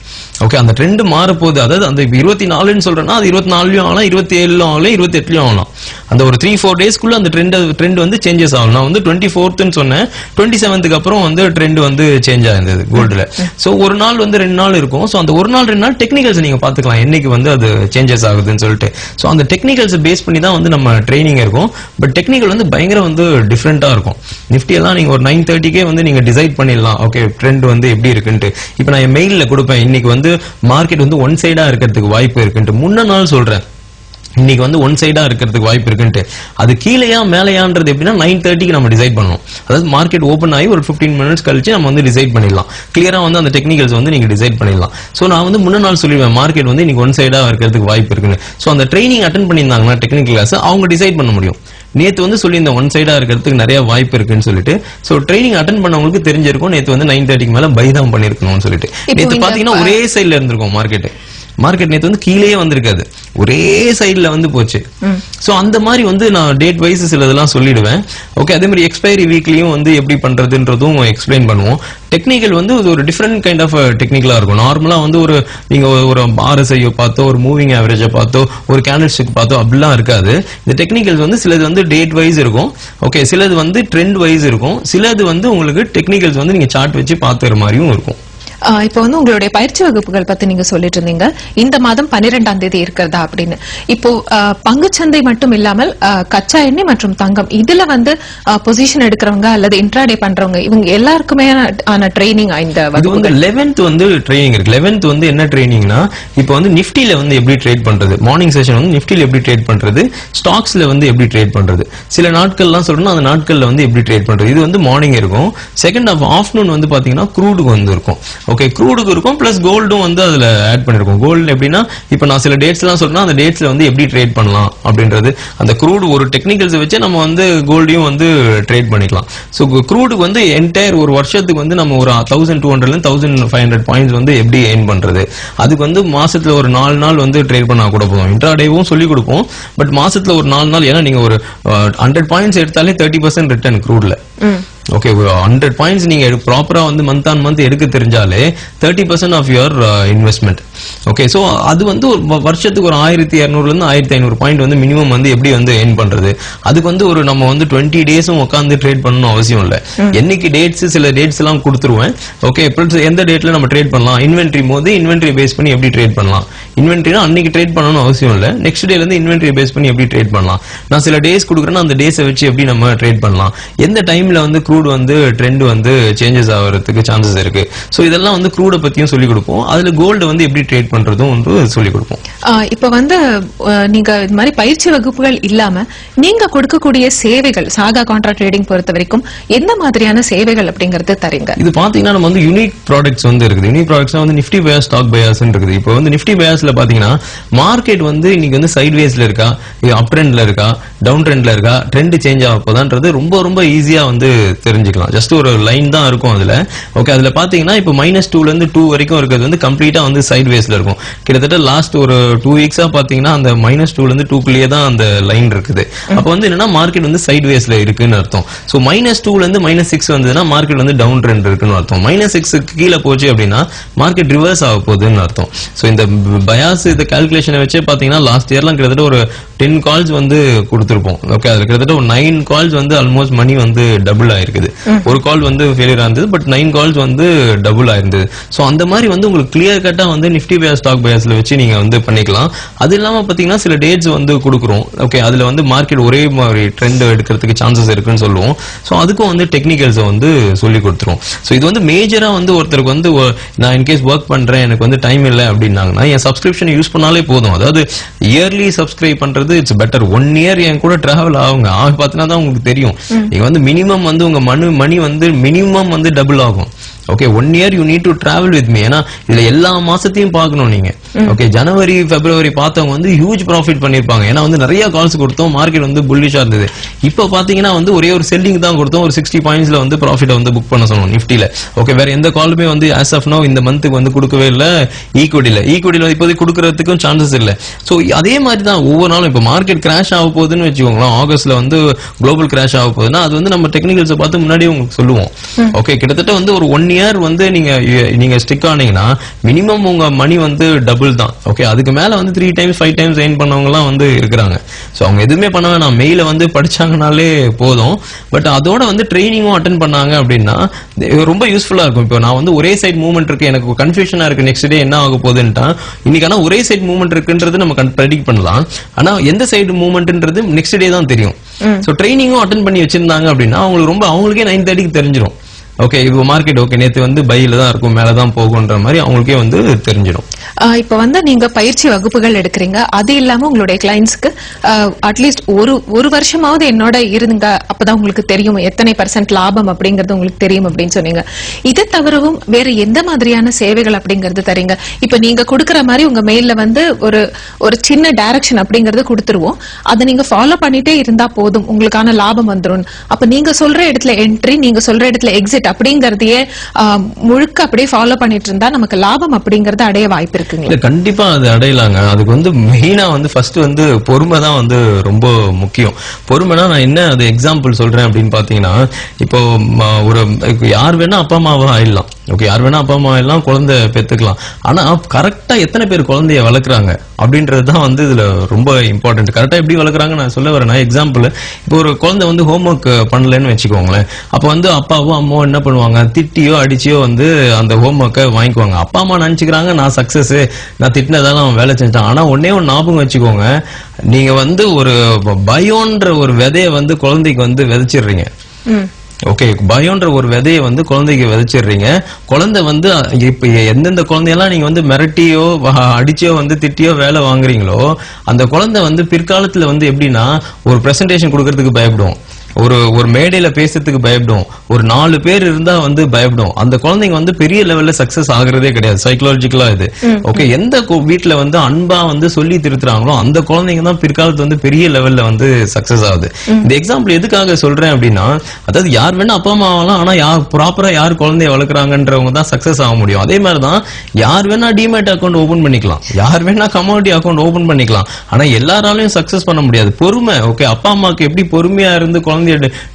ஓகே, அந்த ட்ரெண்ட் மாறப்போகுது, அதாவது அந்த 24 சொல்றேன்னா அது 24 ஆகலாம், 27 ஆகலாம், 28 ஆகலாம். அந்த ஒரு 3-4 டேஸ்க்குள்ள அந்த ட்ரெண்ட் வந்து சேஞ்சஸ் ஆகும். நான் வந்து 24th சொன்னேன், 27th அப்புறம் வந்து ட்ரெண்ட் வந்து சேஞ்ச் ஆயிருந்தது கோல்டுல. சோ ஒரு நாள் வந்து 2 நாள் இருக்கும். சோ அந்த ஒரு நாள் 2 நாள் டெக்னிக்கல்ஸ் நீங்க பாத்துக்கலாம், என்னைக்கு வந்து அது சேஞ்சஸ் ஆகுதுன்னு சொல்லிட்டு. சோ அந்த டெக்னிக்கல்ஸ் பேஸ் பண்ணி தான் வந்து நம்ம ட்ரைனிங் இருக்கும். பட் டெக்னிக்கல் வந்து பயங்கர வந்து டிஃப்ரெண்டா இருக்கும். நிஃப்டி எல்லாம் நீங்க ஒரு 9:30 வந்து நீங்க டிசைட் பண்ணிடலாம், ஓகே ட்ரெண்ட் வந்து எப்படி இருக்குன்ட்டு. இப்ப நான் என் மெயில்ல கொடுப்பேன், இன்னைக்கு வந்து மார்க்கெட் வந்து ஒன் சைடா இருக்கிறதுக்கு வாய்ப்பு இருக்குன்ட்டு முன்ன நாள் சொல்றேன். இன்னைக்கு வந்து ஒன் சைடா இருக்கிறதுக்கு வாய்ப்பு இருக்குன்ட்டு. அது கீழையா மேலையான்றது எப்படின்னா 9:30க்கு நம்ம டிசைட் பண்ணணும். அதாவது மார்க்கெட் ஓப்பன் ஆகி ஒரு 15 மினிட்ஸ் கழிச்சு நம்ம வந்து டிசைட் பண்ணிடலாம். கிளியரா வந்து அந்த டெக்னிக்கல்ஸ் வந்து நீங்க டிசைட் பண்ணிடலாம். சோ நான் வந்து முன்ன நாள் சொல்லிடுவேன் மார்க்கெட் வந்து இன்னைக்கு ஒன் சைடா இருக்கிறதுக்கு வாய்ப்பு இருக்குன்னு. சோ அந்த ட்ரைனிங் அட்டென்ட் பண்ணியிருந்தாங்கன்னா டெக்னிக்கல் கிளாஸ் அவங்க டிசைட் பண்ண முடியும். நேத்து வந்து சொல்லி இந்த ஒன் சைடா இருக்கிறதுக்கு நிறைய வாய்ப்பு இருக்குன்னு சொல்லிட்டு சோ ட்ரைனிங் அட்டென்ட் பண்ணவங்களுக்கு தெரிஞ்சிருக்கும் நேத்து வந்து 9:30க்கு மேல பை தான் பண்ணிருக்கணும்னு சொல்லிட்டு. நேத்து பாத்தீங்கன்னா ஒரே சைடுல இருந்திருக்கும் மார்க்கெட் நேத்து வந்து கீழே வந்திருக்காது, ஒரே சைடுல வந்து போச்சு. சோ அந்த மாதிரி வந்து நான் டேட் வைஸ் சில இதெல்லாம் சொல்லிடுவேன். ஓகே, அதே மாதிரி எக்ஸ்பைரி வீக்லயும் வந்து எப்படி பண்றதுன்றதும் எக்ஸ்பிளைன் பண்ணுவோம். டெக்னிக்கல் வந்து ஒரு டிஃப்ரெண்ட் கைண்ட் ஆஃப் டெக்னிக்கலா இருக்கும். நார்மலா வந்து நீங்க ஒரு RSI பார்த்தோ, ஒரு மூவிங் ஆவரேஜை பார்த்தோ, ஒரு கேண்டில் ஸ்டிக் பார்த்தோ அப்படிலாம் இருக்காது. இந்த டெக்னிக்கல்ஸ் வந்து சிலது வந்து டேட் வைஸ் இருக்கும். ஓகே, சிலது வந்து ட்ரெண்ட் வைஸ் இருக்கும். சிலது வந்து உங்களுக்கு டெக்னிக்கல்ஸ் வந்து நீங்க சார்ட் வச்சு பாத்துற மாதிரியும் இருக்கும். இப்போ வந்து உங்களுடைய பயிற்சி வகுப்புகள் பத்தி நீங்க சொல்லிட்டு இருந்தீங்க, இந்த மாதம் 12ஆம் தேதி இருக்கிறதா அப்படின்னு. இப்போ பங்குச்சந்தை மட்டும் இல்லாமல் கச்சா எண்ணெய் மற்றும் தங்கம் இதுல வந்து பொசிஷன் எடுக்கிறவங்க அல்லது இன்ட்ராடே பண்றவங்க இவங்க எல்லாருக்குமே ஆன ட்ரைனிங் இந்த வகுப்பு 11th வந்து ட்ரைனிங் இருக்கு. 11th வந்து என்ன ட்ரைனிங்னா, இப்போ வந்து நிஃப்டில வந்து எப்படி ட்ரேட் பண்றது, மார்னிங் செஷன் வந்து நிஃப்டில எப்படி ட்ரேட் பண்றது, ஸ்டாக்ஸ்ல வந்து எப்படி ட்ரேட் பண்றது, சில நாட்கள்லாம் சொல்லணும் அந்த நாட்கள்ல வந்து எப்படி ட்ரேட் பண்றது, இது வந்து மார்னிங் இருக்கும். செகண்ட் ஆஃப்டர்நூன் வந்து பாத்தீங்கன்னா க்ரூடுக்கு வந்து இருக்கும். ஓகே, க்ரூடுக்கு இருக்கும் பிளஸ் கோல்டும் வந்து அதுல ஆட் பண்ணிருக்கும். கோல்டு எப்படின்னா இப்போ நான் சில டேட்ஸ் எல்லாம் சொல்றேன், அந்த டேட்ஸ்ல வந்து எப்படி ட்ரேட் பண்ணலாம் அப்படின்றது அந்த க்ரூடு ஒரு டெக்னிக்கல்ஸ் வச்சு நம்ம வந்து கோல்டையும் வந்து ட்ரேட் பண்ணிக்கலாம். ஸோ க்ரூடுக்கு வந்து என்டையர் ஒரு வருஷத்துக்கு வந்து நம்ம ஒரு 1200 1500 பாயிண்ட்ஸ் வந்து எப்படி எய்ன் பண்றது, அதுக்கு வந்து மாசத்துல ஒரு 4 நாள் வந்து ட்ரேட் பண்ணா கூட போதும். இன்ட்ராடேவும் சொல்லி கொடுப்போம், பட் மாசத்துல ஒரு 4 நாள், ஏன்னா நீங்க ஒரு 100 பாயிண்ட்ஸ் எடுத்தாலே 30% ரிட்டர்ன் க்ரூட்ல. ஓகே, 100 பாயிண்ட்ஸ் நீங்க ப்ராப்பரா வந்து மந்த் ஆன் மந்த் எடுக்க தெரிஞ்சாலே 30% of your investment. Okay, so அது வந்து ஒரு வருஷத்துக்கு ஒரு 1200 1500 பாயிண்ட் வந்து மினிமம் வந்து எப்படி வந்து எர்ன் பண்றது, அதுக்கு வந்து ஒரு நம்ம வந்து 20 டேஸும் உட்காந்து ட்ரேட் பண்ணணும் அவசியம் இல்ல. என்னைக்கு டேட்ஸ் சில டேட்ஸ் எல்லாம் கொடுத்துருவேன். ஓகே, எந்த டேட்ல நம்ம ட்ரேட் பண்ணலாம், இன்வென்ட்ரி போது இன்வென்ட்ரி பேஸ் பண்ணி எப்படி ட்ரேட் பண்ணலாம், இன்வென்ட்ரினா அன்னைக்கு ட்ரேட் பண்ணணும் அவசியம் இல்ல, நெக்ஸ்ட் டேல இருந்து இன்வென்ட்ரி பேஸ் பண்ணி எப்படி ட்ரேட் பண்ணலாம், நான் சில டேஸ் கொடுக்குறேன்னா அந்த டேஸை வச்சு எப்படி நம்ம ட்ரேட் பண்ணலாம், எந்த டைம்ல வந்து க்ரூட் வந்து ட்ரெண்ட் வந்து சேஞ்சஸ் ஆகிறதுக்கு சான்சஸ் இருக்கு. சோ இதெல்லாம் வந்து க்ரூட பத்தியும் சொல்லி கொடுப்போம். அதுல கோல்டு வந்து எப்படி ட்ரேட் பண்றதும் வந்து சொல்லி கொடுப்போம். இப்ப வந்து நீங்க இது மாதிரி பயிற்சி வகுப்புகள் இல்லாம நீங்க கொடுக்கக்கூடிய சேவைகள் சாகா கான்ட்ரா ட்ரேடிங் பொறுத்த வரைக்கும் எந்த மாதிரியான சேவைகள் அப்படிங்கறது தரீங்க? இது பாத்தீங்கன்னா நம்ம வந்து யூனிக் ப்ராடக்ட்ஸ் வந்து இருக்குது. யூனிக் ப்ராடக்ட்ஸ் வந்து நிஃப்டி பயாஸ், ஸ்டாக் பயாஸ் இருக்குது. இப்போ வந்து நிஃப்டி பயாஸ்ல பாத்தீங்கன்னா மார்க்கெட் வந்து இன்னைக்கு வந்து சைட் வேஸ்ல இருக்கா, அப் ட்ரெண்ட்ல இருக்கா, டவுன் ட்ரெண்ட்ல இருக்கா, ட்ரெண்ட் சேஞ்ச் ஆக போதான்றது ரொம்ப ரொம்ப ஈஸியா வந்து தெரிஞ்சுக்கலாம். ஜஸ்ட் ஒரு லைன் தான் இருக்கும் அதுல. ஓகே, அதுல பாத்தீங்கன்னா இப்போ -2 ல இருந்து 2 வரைக்கும் இருக்கிறது வந்து கம்ப்ளீட்டா வந்து சைட் வேஸ்ல இருக்கும். கிட்டத்தட்ட லாஸ்ட் ஒரு 2 வீக்ஸா பாத்தீங்கன்னா அந்த -2 ல இருந்து 2க்குள்ளேயே தான் அந்த லைன் இருக்குது. அப்ப வந்து என்னன்னா மார்க்கெட் வந்து சைட் வேஸ்ல இருக்குன்னு அர்த்தம். சோ -2 ல இருந்து -6 வந்ததுன்னா மார்க்கெட் வந்து டவுன் ட்ரெண்ட் இருக்குன்னு அர்த்தம். -6க்கு கீழே போச்சு அப்படின்னா மார்க்கெட் ரிவர்ஸ் ஆக போகுதுன்னு அர்த்தம். சோ இந்த பயாஸ் இந்த கால்குலேஷனை வச்சே பாத்தீங்கன்னா லாஸ்ட் இயர்லாம் கிட்டத்தட்ட ஒரு 10 கால்ஸ் வந்து கொடுத்திருப்போம். ஓகே, அதுல கிட்டத்தட்ட ஒரு 9 கால்ஸ் வந்து ஆல்மோஸ்ட் மணி வந்து டபுள் ஆயிருக்குது. ஒரு கால் வந்து ஃபெயிலியர் ஆனது, பட் 9 கால்ஸ் வந்து டபுள் ஆயிருந்தது. சோ அந்த மாதிரி வந்து உங்களுக்கு கிளியர் கட்டா வந்து நிஃப்டி பயாஸ், ஸ்டாக் பயாஸ்ல வச்சு நீங்க வந்து பண்ணிக்கலாம். அது இல்லாம பாத்தீங்கன்னா சில டேட்ஸ் வந்து கொடுக்குறோம். ஓகே, அதுல வந்து மார்க்கெட் ஒரே மாதிரி ட்ரெண்ட் எடுக்கிறதுக்கு சான்சஸ் இருக்குன்னு சொல்லுவோம். சோ அதுக்கும் வந்து டெக்னிக்கல்ஸ் வந்து சொல்லி கொடுத்துரும். சோ இது வந்து மேஜரா வந்து ஒருத்தருக்கு வந்து நான் இன்கேஸ் ஒர்க் பண்றேன், எனக்கு வந்து டைம் இல்லை அப்படின்னாங்கன்னா என் சப்ஸ்கிரிப்ஷன் யூஸ் பண்ணாலே போதும். அதாவது இயர்லி சப்ஸ்கிரைப் பண்றது இட்ஸ் பெட்டர். 1 இயர் என் கூட டிராவல் ஆகுங்க, பார்த்தீங்கன்னா தான் உங்களுக்கு தெரியும். நீங்க வந்து மினிமம் வந்து உங்க மணி வந்து மினிமம் வந்து டபுள் ஆகும். Okay, 1 year you need to travel with me. ஏன்னா இதுல எல்லா மாசத்தையும் பார்க்கணும் நீங்க. ஓகே, ஜனவரி பிப்ரவரி பார்த்தவங்க வந்து ஹியூஜ் ப்ராஃபிட் பண்ணிருப்பாங்க. ஏன்னா வந்து நிறைய கால்ஸ் கொடுத்தோம், மார்க்கெட் வந்து புல்லிஷா இருந்தது. இப்போ பாத்தீங்கன்னா வந்து ஒரே ஒரு செல்லிங் தான் கொடுத்தோம், ஒரு 60 பாயிண்ட்ஸ்ல வந்து ப்ராஃபிட் வந்து புக் பண்ண சொன்னோம் நிஃப்டில. ஓகே, வேற எந்த காலுமே வந்து ஆஸ் ஆஃப் நோ இந்த மந்த்துக்கு வந்து கொடுக்கவே இல்லை. ஈக்விட்டில இப்போதைக்கு கொடுக்கறதுக்கும் சான்சஸ் இல்லை. சோ அதே மாதிரி தான் ஒவ்வொரு நாளும் இப்போ மார்க்கெட் கிராஷ் ஆக போகுதுன்னு வச்சுக்கோங்களேன், ஆகஸ்ட்ல வந்து குளோபல் கிராஷ் ஆக போகுதுன்னா அது வந்து நம்ம டெக்னிக்கல்ஸை பார்த்து முன்னாடியே உங்களுக்கு சொல்லுவோம். ஓகே, கிட்டத்தட்ட வந்து ஒரு 1 இயர் வந்து நீங்க ஸ்டிக் ஆனீங்கன்னா மினிமம் உங்க மணி வந்து டபுள் தான். ஓகே, அதுக்கு மேல வந்து 3 டைம்ஸ் 5 டைம்ஸ் எர்ன் பண்ணவங்க எல்லாம் வந்து இருக்கிறாங்க. சோ அவங்க எதுவுமே பண்ண வேணாம், மெயில வந்து படிச்சாங்கனாலே போதும். பட் அதோட வந்து ட்ரைனிங்கும் அட்டென்ட் பண்ணாங்க அப்படின்னா ரொம்ப யூஸ்ஃபுல்லா இருக்கும். இப்போ நான் வந்து ஒரே சைட் மூவ்மெண்ட் இருக்கு, எனக்கு கன்ஃபியூஷனா இருக்கு நெக்ஸ்ட் டே என்ன ஆக போகுதுன்ட்டா, இன்னைக்கு ஆனா ஒரே சைட் மூவ்மெண்ட் இருக்குன்றது நம்ம ப்ரெடிக்ட் பண்ணலாம். ஆனா எந்த சைடு மூவ்மெண்ட்ன்றது நெக்ஸ்ட் டே தான் தெரியும். சோ ட்ரைனிங்கும் அட்டென்ட் பண்ணி வச்சிருந்தாங்க அப்படின்னா அவங்களுக்கே 9:30க்கு தெரிஞ்சிடும். ஓகே, இப்போ மார்க்கெட் ஓகே நேத்து வந்து பையில தான் இருக்கும், மேலதான் போகும்ன்ற மாதிரி அவங்களுக்கே வந்து தெரிஞ்சிடும். இப்ப வந்து நீங்க பயிற்சி வகுப்புகள் எடுக்கிறீங்க, அது இல்லாம உங்களுடைய கிளைண்ட்ஸ்க்கு அட்லீஸ்ட் ஒரு வருஷமாவது என்னோட இருங்க, அப்பதான் உங்களுக்கு தெரியும் எத்தனை % லாபம் அப்படிங்கறது உங்களுக்கு தெரியும் அப்படின்னு சொன்னீங்க. இதை தவிரவும் வேற எந்த மாதிரியான சேவைகள் அப்படிங்கறது தரீங்க? இப்ப நீங்க கொடுக்கற மாதிரி உங்க மெயில்ல வந்து ஒரு சின்ன டைரக்ஷன் அப்படிங்கறது கொடுத்துருவோம், அதை நீங்க ஃபாலோ பண்ணிட்டே இருந்தா போதும், உங்களுக்கான லாபம் வந்துடும். அப்ப நீங்க சொல்ற இடத்துல என்ட்ரி, நீங்க சொல்ற இடத்துல எக்ஸிட் அப்படிங்கறதையே முழுக்க அப்படியே ஃபாலோ பண்ணிட்டு இருந்தா நமக்கு லாபம் அப்படிங்கறது அடைய வாய்ப்பு இருக்குங்களா? கண்டிப்பா அது அடையலாங்க. அதுக்கு வந்து மெயினா வந்து ஃபர்ஸ்ட் வந்து பொறுமை தான் வந்து ரொம்ப முக்கியம். பொறுமைனா நான் என்ன அது எக்ஸாம்பிள் சொல்றேன் அப்படின்னு பாத்தீங்கன்னா, இப்போ ஒரு யார் வேணா அப்பா அம்மாவா ஆயிடலாம். ஓகே, யார் வேணா அப்பா அம்மா எல்லாம் குழந்தை பெத்துக்கலாம். ஆனா கரெக்டா எத்தனை பேர் குழந்தைய வளர்க்குறாங்க அப்படின்றது தான் வந்து இதுல ரொம்ப இம்பார்ட்டன்ட். கரெக்டா எப்படி வளர்க்குறாங்க நான் சொல்ல வரேன். எக்ஸாம்பிள், இப்போ ஒரு குழந்தை வந்து ஹோம்ஒர்க் பண்ணலன்னு வச்சுக்கோங்களேன். அப்ப வந்து அப்பாவோ அம்மாவோ என்ன பண்ணுவாங்க, திட்டியோ அடிச்சியோ வந்து அந்த ஹோம்ஒர்க்கை வாங்கிக்குவாங்க. அப்பா அம்மா நினைச்சுக்கிறாங்க நான் சக்சஸ், நான் திட்டினதால அவன் வேலை செஞ்சான். ஆனா ஒன்னே ஒன்னு ஞாபகம் வச்சுக்கோங்க, நீங்க வந்து ஒரு பயம்ன்ற ஒரு விதைய வந்து குழந்தைக்கு வந்து விதைச்சிடுறீங்க. ஓகே, பயம்ன்ற ஒரு விதையை வந்து குழந்தைக்கு விதைச்சிடுறீங்க. குழந்தை வந்து இப்ப எந்தெந்த குழந்தையெல்லாம் நீங்க வந்து மிரட்டியோ அடிச்சியோ வந்து திட்டியோ வேலை வாங்குறீங்களோ, அந்த குழந்தை வந்து பிற்காலத்துல வந்து எப்படின்னா ஒரு பிரசன்டேஷன் கொடுக்கறதுக்கு பயப்படும், ஒரு மேடையில பேசுறதுக்கு பயப்படும், ஒரு 4 பேர் இருந்தா வந்து பயப்படும். அந்த குழந்தைங்க வந்து பெரிய லெவல்ல சக்சஸ் ஆகுறதே கிடையாது. சைக்கலாஜிக்கலா இது. ஓகே, எந்த வீட்டுல வந்து அன்பா வந்து சொல்லி திருத்துறாங்களோ அந்த குழந்தைங்க தான் பிற்காலத்து வந்து பெரிய லெவல்ல வந்து சக்சஸ் ஆகுது. இந்த எக்ஸாம்பிள் எதுக்காக சொல்றேன் அப்படின்னா, அதாவது யார் வேணா அப்பா அம்மா ஆகலாம், ஆனா ப்ராப்பரா யார் குழந்தைய வளர்க்குறாங்கன்றவங்க தான் சக்சஸ் ஆக முடியும். அதே மாதிரிதான் யார் வேணா டிமேட் அக்கௌண்ட் ஓபன் பண்ணிக்கலாம், யார் வேணா கமோடிட்டி அக்கௌண்ட் ஓபன் பண்ணிக்கலாம், ஆனா எல்லாராலையும் சக்சஸ் பண்ண முடியாது. பொறுமை. ஓகே, அப்பா அம்மாக்கு எப்படி பொறுமையா இருந்து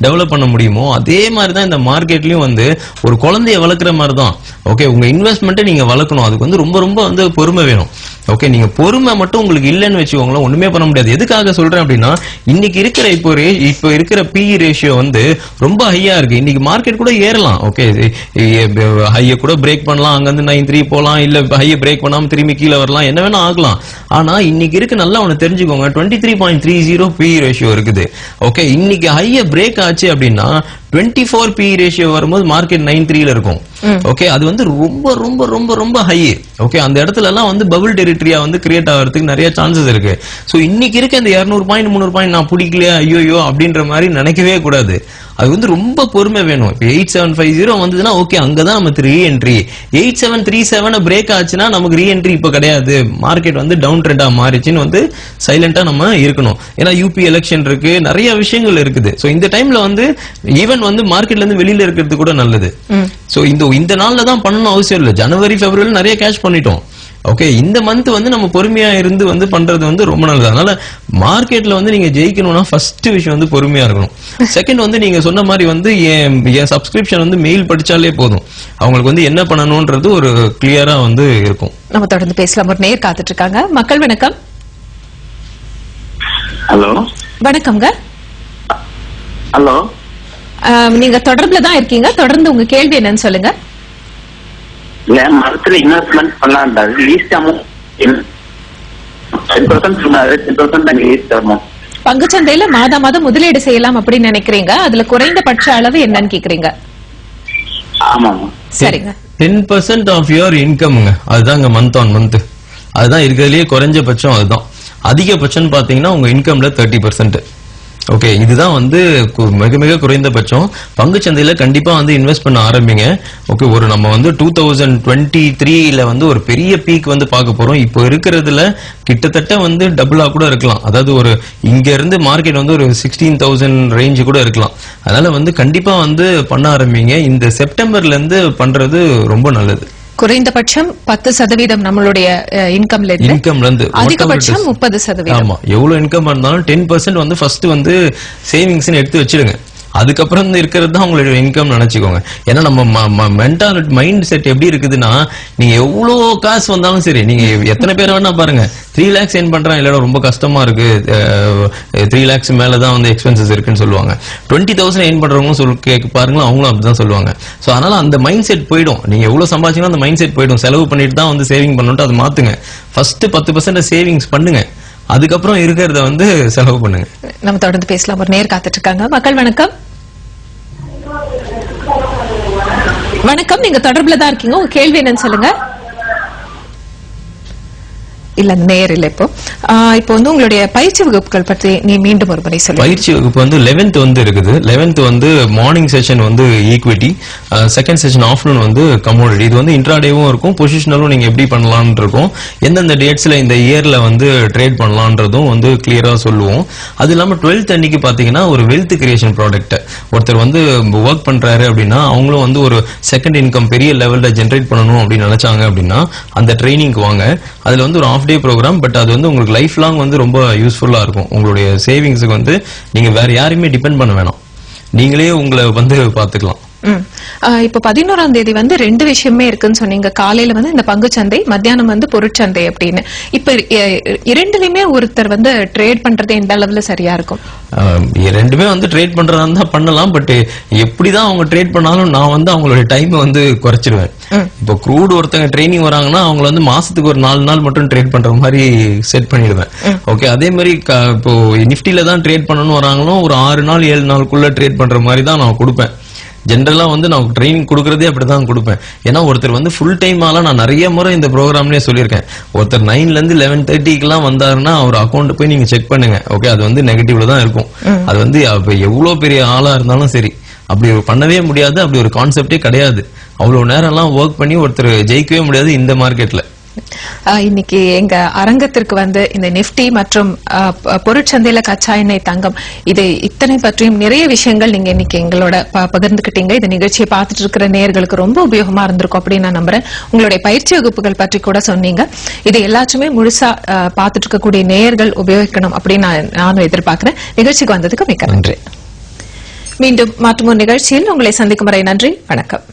டெவலப் பண்ண முடியுமோ அதே மாதிரி தான் இந்த மார்க்கெட்லயும் வந்து ஒரு குழந்தைய வளர்க்குற மாதிரி தான். ஓகே, உங்க இன்வெஸ்ட்மெண்ட்டை நீங்க வளர்க்கணும், அதுக்கு வந்து ரொம்ப ரொம்ப வந்து பொறுமை வேணும். ஓகே, நீங்க பொறுமை மட்டும் உங்களுக்கு இல்லைன்னு வச்சுக்கோங்களேன், ஒண்ணுமே பண்ண முடியாது. எதுக்காக சொல்றேன் அப்படின்னா, இன்னைக்கு இருக்கிற இப்போ இருக்கிற PE ரேஷியோ வந்து ரொம்ப ஹையா இருக்கு. இன்னைக்கு மார்க்கெட் கூட ஏறலாம். ஓகே, ஹைய கூட பிரேக் பண்ணலாம், அங்க இருந்து 9.3 போலாம், இல்ல ஹைய பிரேக் பண்ணாம திரும்பி கீழே வரலாம், என்ன வேணா ஆகலாம். ஆனா இன்னைக்கு இருக்கு, நல்லா ஒண்ணு தெரிஞ்சுக்கோங்க, 23.30 PE ரேஷியோ இருக்குது. ஓகே, இன்னைக்கு ஹைய பிரேக் ஆச்சு அப்படின்னா 24 PE ரேஷியோ வரும்போது மார்க்கெட் 9.3ல இருக்கும். ஓகே, அது வந்து ரொம்ப ரொம்ப ரொம்ப ரொம்ப ஹை. ஓகே, அந்த இடத்துல எல்லாம் வந்து பபிள் டெரிட்டரியா வந்து கிரியேட் ஆகிறதுக்கு நிறைய சான்சஸ் இருக்கு. சோ இன்னைக்கு இருக்க இந்த 200 பாயிண்ட் 300 பாயிண்ட் நான் பிடிக்கலையா ஐயோ அப்படின்ற மாதிரி நினைக்கவே கூடாது. அது வந்து ரொம்ப பொறுமை வேணும். இப்போ 8750 வந்ததுன்னா ஓகே, அங்கதான் நமக்கு ரீஎன்ட்ரி. 8737 பிரேக் ஆச்சுன்னா நமக்கு ரீஎன்ட்ரி இப்ப கிடையாது, மார்க்கெட் வந்து டவுன் ட்ரெண்டா மாறிச்சுன்னு வந்து சைலண்டா நம்ம இருக்கணும். ஏன்னா யூபி எலெக்ஷன் இருக்கு, நிறைய விஷயங்கள் இருக்குது. சோ இந்த டைம்ல வந்து ஈவன் வந்து மார்க்கெட்ல இருந்து வெளியில இருக்கிறது கூட நல்லது. சோ இந்த நாள்ல தான் பண்ணணும் அவசியம் இல்லை. ஜனவரி பிப்ரவரி நிறைய கேஷ் பண்ணிட்டோம். ஓகே, இந்த மந்த் வந்து நம்ம பொறுமையா இருந்து வந்து பண்றது வந்து ரொம்ப நல்லது. அதனால மார்க்கெட்ல வந்து நீங்க ஜெயிக்கணும்னா ஃபர்ஸ்ட் விஷயம் வந்து பொறுமையா இருக்கணும். செகண்ட் வந்து நீங்க சொன்ன மாதிரி வந்து என் சப்ஸ்கிரிப்ஷன் வந்து மெயில் படிச்சாலே போதும், அவங்களுக்கு வந்து என்ன பண்ணணும்ன்றது ஒரு கிளியரா வந்து இருக்கும். நம்ம தொடர்ந்து பேசலாம். ஒரு நேர் காத்துட்டு இருக்காங்க. மக்கள் வணக்கம். ஹலோ, வணக்கம்ங்க. ஹலோ, நீங்க தொடர்புல தான் இருக்கீங்க, தொடர்ந்து உங்க கேள்வி என்னன்னு சொல்லுங்க. இல்ல, மரத்துல இன்வெஸ்ட்மெண்ட் பண்ணலாம், லீஸ்ட் அமௌண்ட் 10% சொன்னாரு, 10% லீஸ்ட் அமௌண்ட். பங்குச்சந்தையில மாதம் முதலீடு செய்யலாம் அப்படின்னு நினைக்கிறீங்க, அதுல குறைந்தபட்ச அளவு என்னன்னு கேக்குறீங்க? ஆமாமா, சரிங்க. 10% ஆஃப் யுவர் இன்கம்ங்க, அதுதாங்க மந்த் ஆன் மந்த். அதுதான் இருக்கிறதுலயே குறைஞ்சபட்சம். அதுதான் அதிகபட்சம் பாத்தீங்கன்னா உங்க இன்கம்ல 30%. ஓகே, இதுதான் வந்து மிக மிக குறைந்தபட்சம். பங்குச்சந்தையில கண்டிப்பா வந்து இன்வெஸ்ட் பண்ண ஆரம்பிங்க. ஓகே, ஒரு நம்ம வந்து 2023ல வந்து ஒரு பெரிய பீக் வந்து பார்க்க போறோம். இப்போ இருக்கிறதுல கிட்டத்தட்ட வந்து டபுளா கூட இருக்கலாம். அதாவது ஒரு இங்க இருந்து மார்க்கெட் வந்து ஒரு 16,000 ரேஞ்சு கூட இருக்கலாம். அதனால வந்து கண்டிப்பா வந்து பண்ண ஆரம்பிங்க. இந்த செப்டம்பர்ல இருந்து பண்றது ரொம்ப நல்லது. குறைந்தபட்சம் 10% நம்மளுடைய இன்கம்ல இருந்து அதிகபட்சம் 30%. ஆமா, எவ்வளவு இன்கம் இருந்தாலும் 10% வந்து ஃபர்ஸ்ட் வந்து சேவிங்ஸ் எடுத்து வச்சிடுங்க. அதுக்கப்புறம் இருக்கிறது தான் உங்களுடைய இன்கம் நினைச்சுக்கோங்க. ஏன்னா நம்ம மென்டாலிட்டி மைண்ட் செட் எப்படி இருக்குதுன்னா, நீங்க எவ்வளவு காசு வந்தாலும் சரி, நீங்க எத்தனை பேர் வேணா பாருங்க, 3 lakhs ஏர்ன் பண்றான், இல்ல ரொம்ப கஷ்டமா இருக்கு, 3 lakhs மேலதான் வந்து எக்ஸ்பென்சஸ் இருக்குன்னு சொல்லுவாங்க. 20,000 ஏர்ன் பண்றவங்க பாருங்களா, அவங்களும் அப்படிதான் சொல்லுவாங்க. சோ அதனால அந்த மைண்ட் செட் போயிடும். நீங்க எவ்வளவு சம்பாதிச்சீங்கன்னா அந்த மைண்ட் செட் போயிடும். செலவு பண்ணிட்டு தான் வந்து சேவிங் பண்ணணும்ட்டு அதை மாத்துங்க. ஃபர்ஸ்ட் 10% சேவிங்ஸ் பண்ணுங்க, அதுக்கப்புறம் இருக்கிறத வந்து செலவு பண்ணுங்க. நம்ம தொடர்ந்து பேசலாம். ஒரு நேர் காத்துட்டு இருக்காங்க. மக்கள் வணக்கம். வணக்கம், நீங்க தொடர்புல தான் இருக்கீங்க, உங்க கேள்வி என்னன்னு சொல்லுங்க. இல்ல நேர் இல்ல இப்போ வந்து உங்களுடைய பயிற்சி வகுப்புகள் பற்றி நீ மீண்டும் ஒரு முறை சொல்லு. பயிற்சி வகுப்பு வந்து 11th வந்து இருக்குது. 11th வந்து மார்னிங் செஷன் வந்து ஈக்விட்டி, செகண்ட் செஷன் ஆஃப்டர்நூன் வந்து கமோடிட்டி. இது வந்து இன்ட்ராடேவும் இருக்கும், பொசிஷனலும் நீங்க எப்படி பண்ணலாம்னு இருக்கும், எந்தெந்த டேட்ஸ்ல இந்த இயர்ல வந்து ட்ரேட் பண்ணலாம்ன்றதும் வந்து கிளியரா சொல்லுவோம். அது இல்லாம 12th அன்னைக்கு பாத்தீங்கன்னா ஒரு வெல்த் கிரியேஷன் ப்ராடக்ட் ஒருத்தர் வந்து ஒர்க் பண்றாரு அப்படின்னா அவங்களும் வந்து ஒரு செகண்ட் இன்கம் பெரிய லெவல்ல ஜென்ரேட் பண்ணணும் அப்படின்னு நினைச்சாங்க அப்படின்னா அந்த ட்ரைனிங்க்கு வாங்க. அதுல வந்து ஒரு ஆஃப் டே ப்ரோக்ராம், பட் அது வந்து உங்களுக்கு லைஃப் லாங் வந்து ரொம்ப யூஸ்ஃபுல்லா இருக்கும். உங்களுடைய சேவிங்ஸுக்கு வந்து நீங்க வேற யாரையுமே டிபெண்ட் பண்ண வேணாம், நீங்களே உங்களை வந்து பாத்துக்கலாம். இப்போ 11ஆம் தேதி வந்து 2 விஷயமே இருக்குன்னு சொன்னீங்க. காலையில வந்து இந்த பங்குச்சந்தை, மத்தியானம் வந்து பொருட்சந்தை அப்படின்னு. இப்ப இரண்டுலயுமே ஒருத்தர் வந்து ட்ரேட் பண்றது எந்த அளவுல சரியா இருக்கும்? ரெண்டுமே வந்து ட்ரேட் பண்றதா இருந்தா பண்ணலாம், பட் எப்படிதான் அவங்க ட்ரேட் பண்ணாலும் நான் வந்து அவங்களோட டைம் வந்து குறைச்சிடுவேன். இப்போ க்ரூட் ஒருத்தங்க ட்ரைனிங் வராங்கன்னா அவங்க வந்து மாசத்துக்கு ஒரு 4 நாள் மட்டும் ட்ரேட் பண்ற மாதிரி செட் பண்ணிடுவேன். ஓகே, அதே மாதிரி இப்போ நிப்டில தான் ட்ரேட் பண்ணணும்னு வராங்களோ ஒரு 6 நாள் 7 நாளுக்குள்ள ட்ரேட் பண்ற மாதிரி தான் நான் கொடுப்பேன். ஜென்ரலா வந்து நான் ட்ரைனிங் கொடுக்கறதே அப்படிதான் கொடுப்பேன். ஏன்னா ஒருத்தர் வந்து ஃபுல் டைம் ஆல நான் நிறைய முறை இந்த ப்ரோக்ராம்லயே சொல்லியிருக்கேன், ஒருத்தர் 9ல இருந்து 11:30 வந்தாருன்னா அவர் அக்கௌண்ட் போய் நீங்க செக் பண்ணுங்க. ஓகே, அது வந்து நெகட்டிவ்ல தான் இருக்கும். அது வந்து எவ்வளவு பெரிய ஆளா இருந்தாலும் சரி அப்படி பண்ணவே முடியாது, அப்படி ஒரு கான்செப்டே கிடையாது. அவ்வளவு நேரம் எல்லாம் ஒர்க் பண்ணி ஒருத்தர் ஜெயிக்கவே முடியாது இந்த மார்க்கெட்ல. இன்னைக்கு எங்க அரங்கத்திற்கு வந்து இந்த நிப்டி மற்றும் பொருட்சந்தையில கச்சா எண்ணெய், தங்கம், இது இத்தனை பற்றியும் நிறைய விஷயங்கள் நீங்க இன்னைக்கு எங்களோட பகிர்ந்துக்கிட்டீங்க. இந்த நிகழ்ச்சியை பார்த்துட்டு இருக்கிற நேயர்களுக்கு ரொம்ப உபயோகமா இருந்திருக்கும் அப்படின்னு நான் நம்புறேன். உங்களுடைய பயிற்சி வகுப்புகள் பற்றி கூட சொன்னீங்க. இது எல்லாச்சுமே முழுசா பார்த்துட்டு இருக்கக்கூடிய நேயர்கள் உபயோகிக்கணும் அப்படின்னு நானும் எதிர்பார்க்கிறேன். நிகழ்ச்சிக்கு வந்ததுக்கு மிக்க நன்றி. மீண்டும் மற்றொரு நிகழ்ச்சியில் உங்களை சந்திக்கும் வரை நன்றி, வணக்கம்.